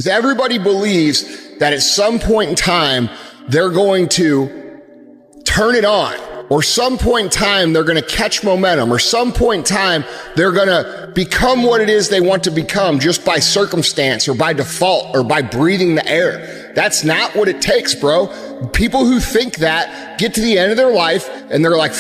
Because everybody believes that at some point in time, they're going to turn it on, or some point in time, they're going to catch momentum, or some point in time, they're going to become what it is they want to become just by circumstance or by default or by breathing the air. That's not what it takes, bro. People who think that get to the end of their life and they're like,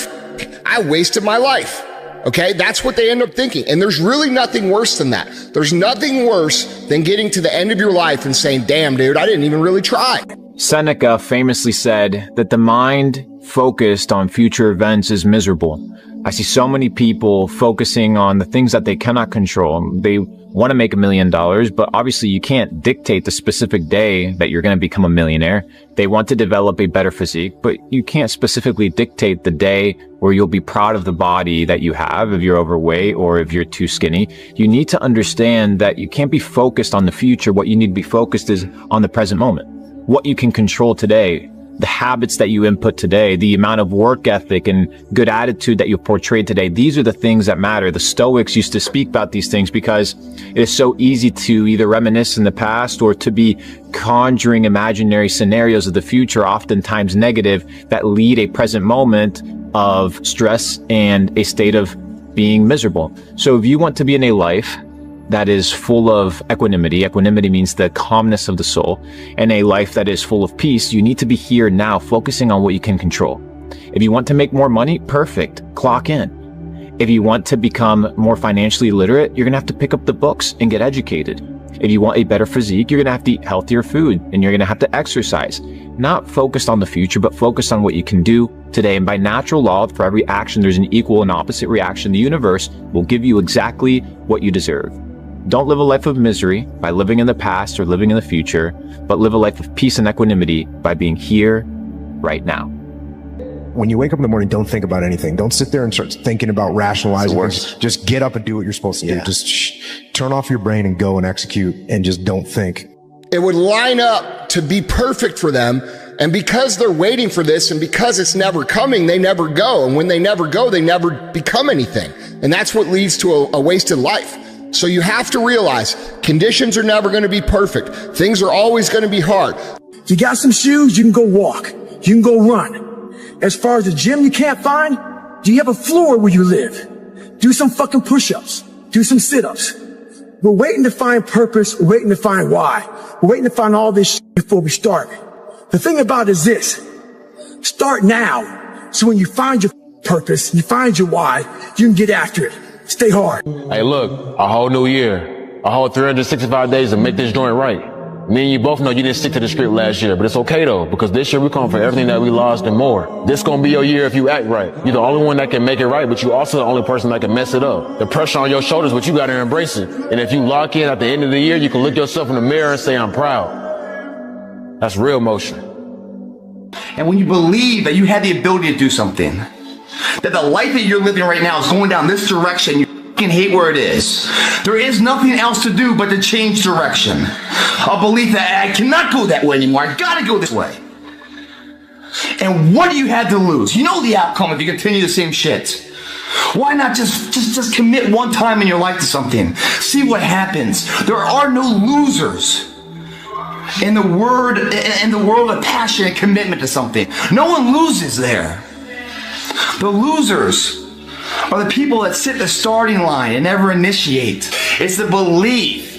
I wasted my life. Okay, that's what they end up thinking. And there's really nothing worse than that. There's nothing worse than getting to the end of your life and saying, damn, dude, I didn't even really try. Seneca famously said that the mind focused on future events is miserable. I see so many people focusing on the things that they cannot control. They want to make $1 million, but obviously you can't dictate the specific day that you're going to become a millionaire. They want to develop a better physique, but you can't specifically dictate the day where you'll be proud of the body that you have if you're overweight or if you're too skinny. You need to understand that you can't be focused on the future. What you need to be focused is on the present moment. What you can control today, the habits that you input today, the amount of work ethic and good attitude that you portray today. These are the things that matter. The Stoics used to speak about these things because it is so easy to either reminisce in the past or to be conjuring imaginary scenarios of the future, oftentimes negative, that lead a present moment of stress and a state of being miserable. So if you want to be in a life that is full of equanimity. Equanimity means the calmness of the soul, and a life that is full of peace. You need to be here now, focusing on what you can control. If you want to make more money, perfect. Clock in. If you want to become more financially literate, you're going to have to pick up the books and get educated. If you want a better physique, you're going to have to eat healthier food, and you're going to have to exercise. Not focused on the future, but focused on what you can do today. And by natural law, for every action, there's an equal and opposite reaction. The universe will give you exactly what you deserve. Don't live a life of misery by living in the past or living in the future, but live a life of peace and equanimity by being here right now. When you wake up in the morning, don't think about anything. Don't sit there and start thinking about rationalizing things. Just get up and do what you're supposed to do. Just turn off your brain and go and execute, and just don't think. It would line up to be perfect for them. And because they're waiting for this and because it's never coming, they never go. And when they never go, they never become anything. And that's what leads to a wasted life. So you have to realize conditions are never going to be perfect. Things are always going to be hard. You got some shoes, you can go walk. You can go run. As far as the gym you can't find, do you have a floor where you live? Do some fucking push-ups. Do some sit-ups. We're waiting to find purpose. We're waiting to find why. We're waiting to find all this shit before we start. The thing about it is this. Start now. So when you find your purpose, you find your why, you can get after it. Stay hard. Hey, look, a whole new year, a whole 365 days to make this joint right. Me and you both know you didn't stick to the script last year, but it's okay though, because this year we come for everything that we lost and more. This gonna be your year if you act right. You're the only one that can make it right, but you're also the only person that can mess it up. The pressure on your shoulders, but you gotta embrace it. And if you lock in at the end of the year, you can look yourself in the mirror and say, I'm proud. That's real motion. And when you believe that you have the ability to do something, that the life that you're living right now is going down this direction, you fucking hate where it is. There is nothing else to do but to change direction. A belief that I cannot go that way anymore. I gotta go this way. And what do you have to lose? You know the outcome if you continue the same shit. Why not just commit one time in your life to something? See what happens. There are no losers in the world of passion and commitment to something. No one loses there. The losers are the people that sit the starting line and never initiate. It's the belief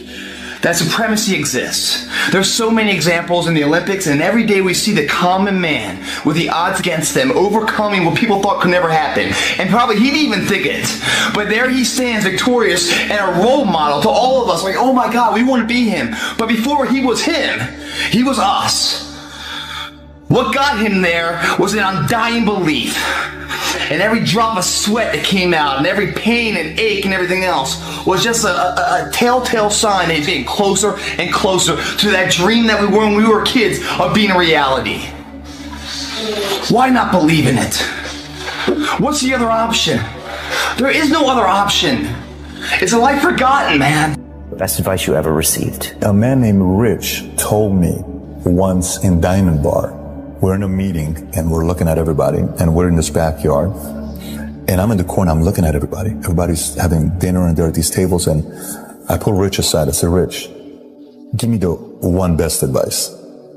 that supremacy exists. There's so many examples in the Olympics, and every day we see the common man with the odds against them overcoming what people thought could never happen. And probably he didn't even think it. But there he stands victorious and a role model to all of us. Like, oh my God, we want to be him. But before he was him, he was us. What got him there was an undying belief. And every drop of sweat that came out, and every pain and ache and everything else was just a telltale sign that he's getting closer and closer to that dream that we were when we were kids of being a reality. Why not believe in it? What's the other option? There is no other option. It's a life forgotten, man. The best advice you ever received? A man named Rich told me once in Diamond Bar, we're in a meeting and we're looking at everybody and we're in this backyard and I'm in the corner, I'm looking at everybody. Everybody's having dinner and there are these tables, and I pull Rich aside. I said, Rich, give me the one best advice.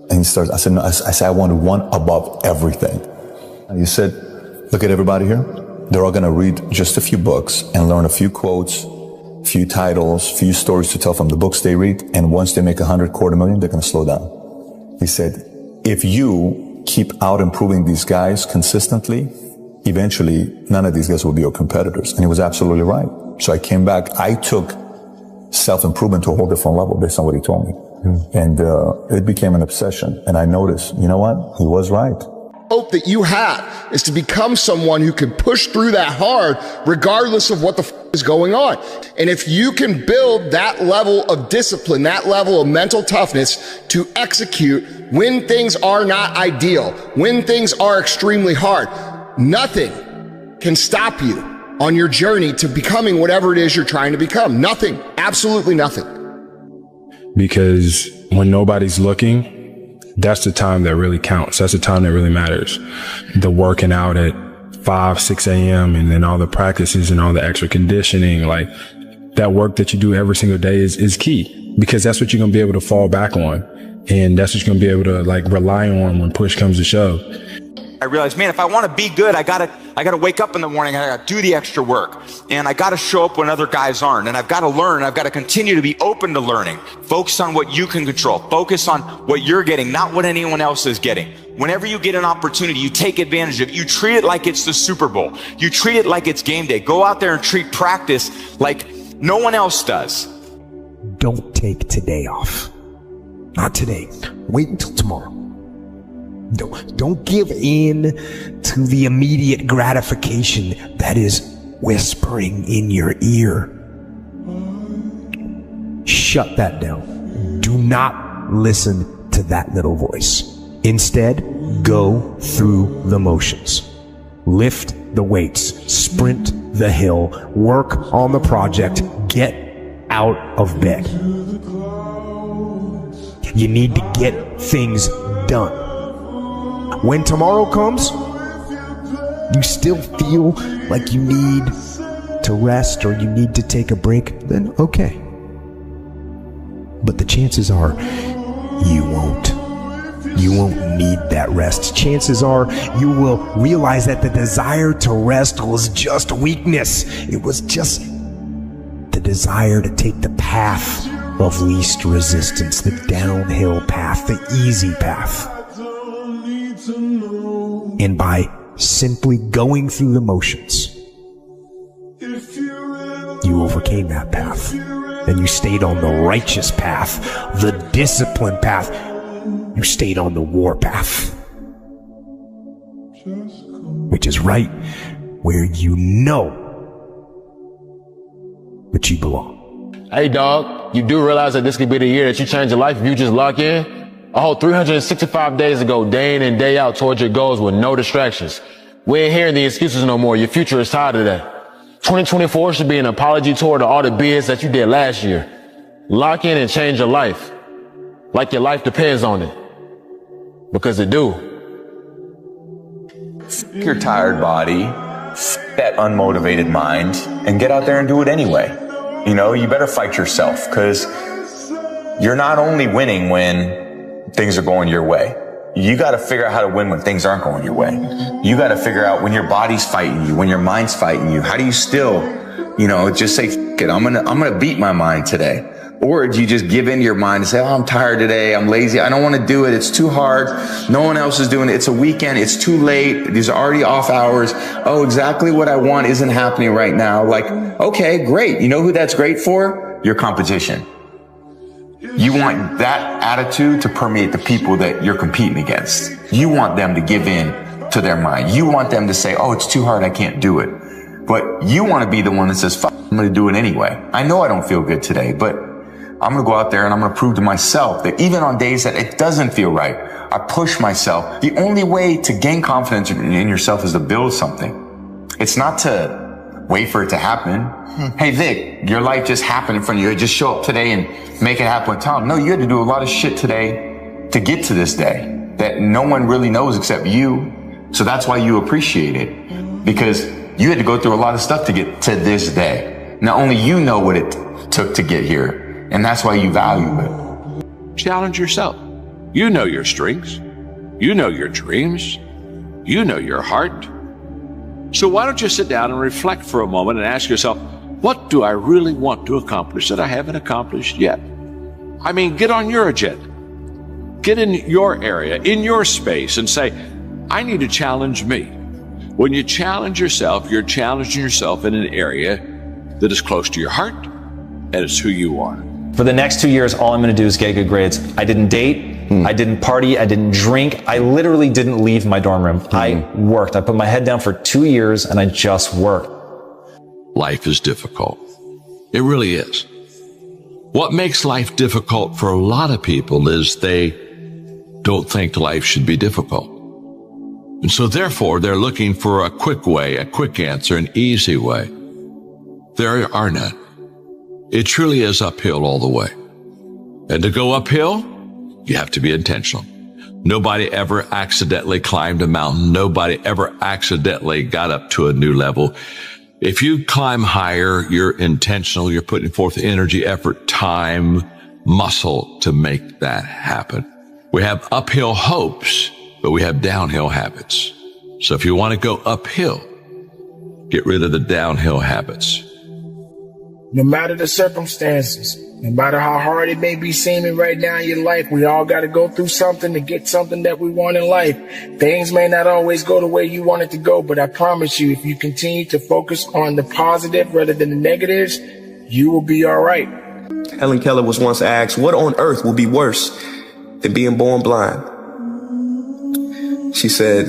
And he starts, I said, no, I said, I wanted one above everything. And he said, look at everybody here. They're all going to read just a few books and learn a few quotes, few titles, few stories to tell from the books they read. And once they make 100, $250,000, they're going to slow down. He said, if you keep out improving these guys consistently, eventually none of these guys will be your competitors. And he was absolutely right. So I came back. I took self-improvement to a whole different level based on what he told me. And it became an obsession. And I noticed, you know what? He was right. Hope that you have is to become someone who can push through that hard regardless of what the is going on. And if you can build that level of discipline, that level of mental toughness to execute when things are not ideal, when things are extremely hard, nothing can stop you on your journey to becoming whatever it is you're trying to become. Nothing, absolutely nothing. Because when nobody's looking, that's the time that really counts. That's the time that really matters. The working out at 5, 6 a.m. and then all the practices and all the extra conditioning, like that work that you do every single day is key, because that's what you're going to be able to fall back on. And that's what you're going to be able to like rely on when push comes to shove. I realized, man, if I want to be good, I gotta wake up in the morning, I gotta do the extra work, and I gotta show up when other guys aren't, and I've got to learn, and I've got to continue to be open to learning. Focus on what you can control. Focus on what you're getting, not what anyone else is getting. Whenever you get an opportunity, you take advantage of it. You treat it like it's the Super Bowl. You treat it like it's game day. Go out there and treat practice like no one else does. Don't take today off. Not today. Wait until tomorrow. Don't give in to the immediate gratification that is whispering in your ear. Shut that down. Do not listen to that little voice. Instead, go through the motions. Lift the weights, sprint the hill, work on the project, get out of bed. You need to get things done. When tomorrow comes, you still feel like you need to rest or you need to take a break, then okay. But the chances are you won't. You won't need that rest. Chances are you will realize that the desire to rest was just weakness. It was just the desire to take the path of least resistance, the downhill path, the easy path. And by simply going through the motions, you overcame that path. And you stayed on the righteous path, the disciplined path. You stayed on the war path, which is right where you know that you belong. Hey, dog, you do realize that this could be the year that you change your life if you just lock in? A whole 365 days ago, day in and day out towards your goals with no distractions. We ain't hearing the excuses no more. Your future is tied to that. 2024 should be an apology toward all the BS that you did last year. Lock in and change your life. Like your life depends on it. Because it do. Your tired body, that unmotivated mind, and get out there and do it anyway. You know, you better fight yourself, because you're not only winning when things are going your way. You got to figure out how to win when things aren't going your way. You got to figure out when your body's fighting you, when your mind's fighting you. How do you still, just say, F it, I'm gonna beat my mind today. Or do you just give in to your mind and say, oh, I'm tired today, I'm lazy, I don't want to do it, it's too hard, no one else is doing it, it's a weekend, it's too late, these are already off hours, oh, exactly what I want isn't happening right now. Like, okay, great. You know who that's great for? Your competition. You want that attitude to permeate the people that you're competing against. You want them to give in to their mind. You want them to say, oh, it's too hard, I can't do it. But you want to be the one that says, fuck, I'm going to do it anyway. I know I don't feel good today, but I'm going to go out there and I'm going to prove to myself that even on days that it doesn't feel right, I push myself. The only way to gain confidence in yourself is to build something. It's not to wait for it to happen. Hey, Vic, your life just happened in front of you. Just show up today and make it happen with Tom. No, you had to do a lot of shit today to get to this day that no one really knows except you. So that's why you appreciate it, because you had to go through a lot of stuff to get to this day. Now only you know what it took to get here. And that's why you value it. Challenge yourself. You know your strengths. You know your dreams. You know your heart. So why don't you sit down and reflect for a moment and ask yourself, what do I really want to accomplish that I haven't accomplished yet? I mean, get on your agenda. Get in your area, in your space, and say, I need to challenge me. When you challenge yourself, you're challenging yourself in an area that is close to your heart, and it's who you are. For the next 2 years, all I'm going to do is get good grades. I didn't date, I didn't party, I didn't drink. I literally didn't leave my dorm room. I worked. I put my head down for 2 years and I just worked. Life is difficult. It really is. What makes life difficult for a lot of people is they don't think life should be difficult. And so therefore, they're looking for a quick way, a quick answer, an easy way. There are none. It truly is uphill all the way. And to go uphill, you have to be intentional. Nobody ever accidentally climbed a mountain. Nobody ever accidentally got up to a new level. If you climb higher, you're intentional. You're putting forth energy, effort, time, muscle to make that happen. We have uphill hopes, but we have downhill habits. So if you want to go uphill, get rid of the downhill habits. No matter the circumstances, no matter how hard it may be seeming right now in your life, we all got to go through something to get something that we want in life. Things may not always go the way you want it to go, but I promise you, if you continue to focus on the positive rather than the negatives, you will be all right. Helen Keller was once asked, what on earth will be worse than being born blind? She said,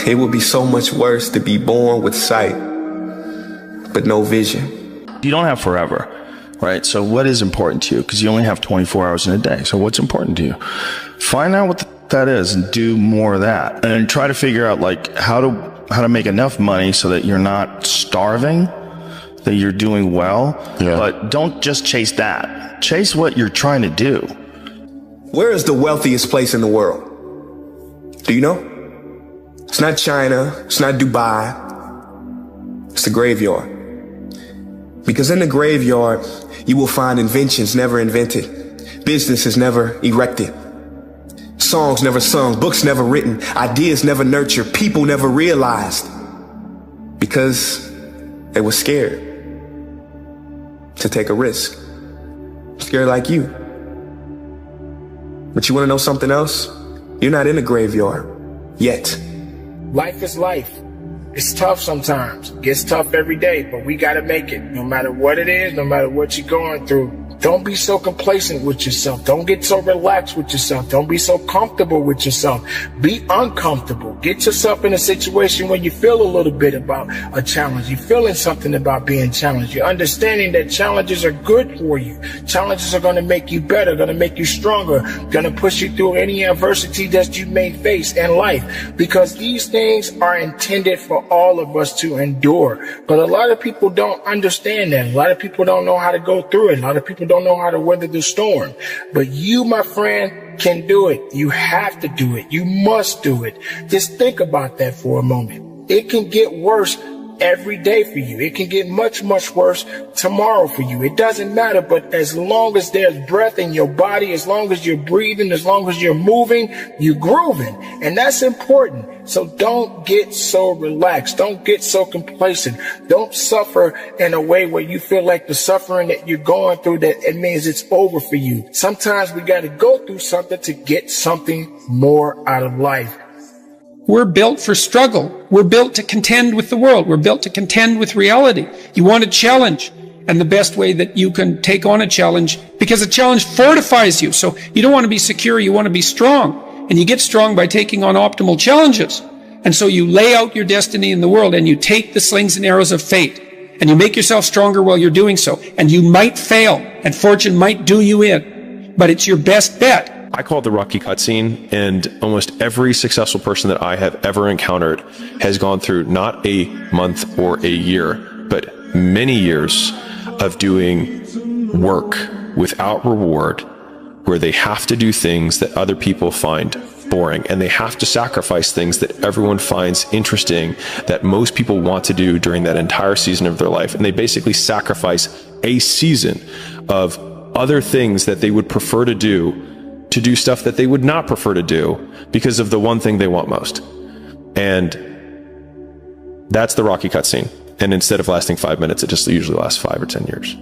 it would be so much worse to be born with sight, but no vision. You don't have forever, right? So what is important to you? Because you only have 24 hours in a day. So what's important to you? Find out what that is and do more of that. And try to figure out like how to make enough money so that you're not starving, that you're doing well. Yeah. But don't just chase that. Chase what you're trying to do. Where is the wealthiest place in the world? Do you know? It's not China. It's not Dubai. It's the graveyard. Because in the graveyard, you will find inventions never invented, businesses never erected, songs never sung, books never written, ideas never nurtured, people never realized, because they were scared to take a risk, scared like you. But you want to know something else? You're not in the graveyard yet. Life is life. It's tough sometimes. It gets tough every day, but we got to make it. No matter what it is, no matter what you're going through. Don't be so complacent with yourself. Don't get so relaxed with yourself. Don't be so comfortable with yourself. Be uncomfortable. Get yourself in a situation where you feel a little bit about a challenge. You're feeling something about being challenged. You're understanding that challenges are good for you. Challenges are going to make you better, going to make you stronger, going to push you through any adversity that you may face in life, because these things are intended for all of us to endure. But a lot of people don't understand that. A lot of people don't know how to go through it. A lot of people don't know how to weather the storm. But you, my friend, can do it. You have to do it. You must do it. Just think about that for a moment. It can get worse every day for you. It can get much, much worse tomorrow for you. It doesn't matter, but as long as there's breath in your body, as long as you're breathing, as long as you're moving, you're grooving. And that's important. So don't get so relaxed. Don't get so complacent. Don't suffer in a way where you feel like the suffering that you're going through, that it means it's over for you. Sometimes we got to go through something to get something more out of life. We're built for struggle. We're built to contend with the world. We're built to contend with reality. You want a challenge. And the best way that you can take on a challenge, because a challenge fortifies you. So you don't want to be secure. You want to be strong. And you get strong by taking on optimal challenges. And so you lay out your destiny in the world and you take the slings and arrows of fate. And you make yourself stronger while you're doing so. And you might fail and fortune might do you in. But it's your best bet. I call it the Rocky cutscene, and almost every successful person that I have ever encountered has gone through not a month or a year, but many years of doing work without reward, where they have to do things that other people find boring, and they have to sacrifice things that everyone finds interesting, that most people want to do during that entire season of their life. And they basically sacrifice a season of other things that they would prefer to do to do stuff that they would not prefer to do because of the one thing they want most. And that's the Rocky cutscene. And instead of lasting 5 minutes, it just usually lasts 5 or 10 years.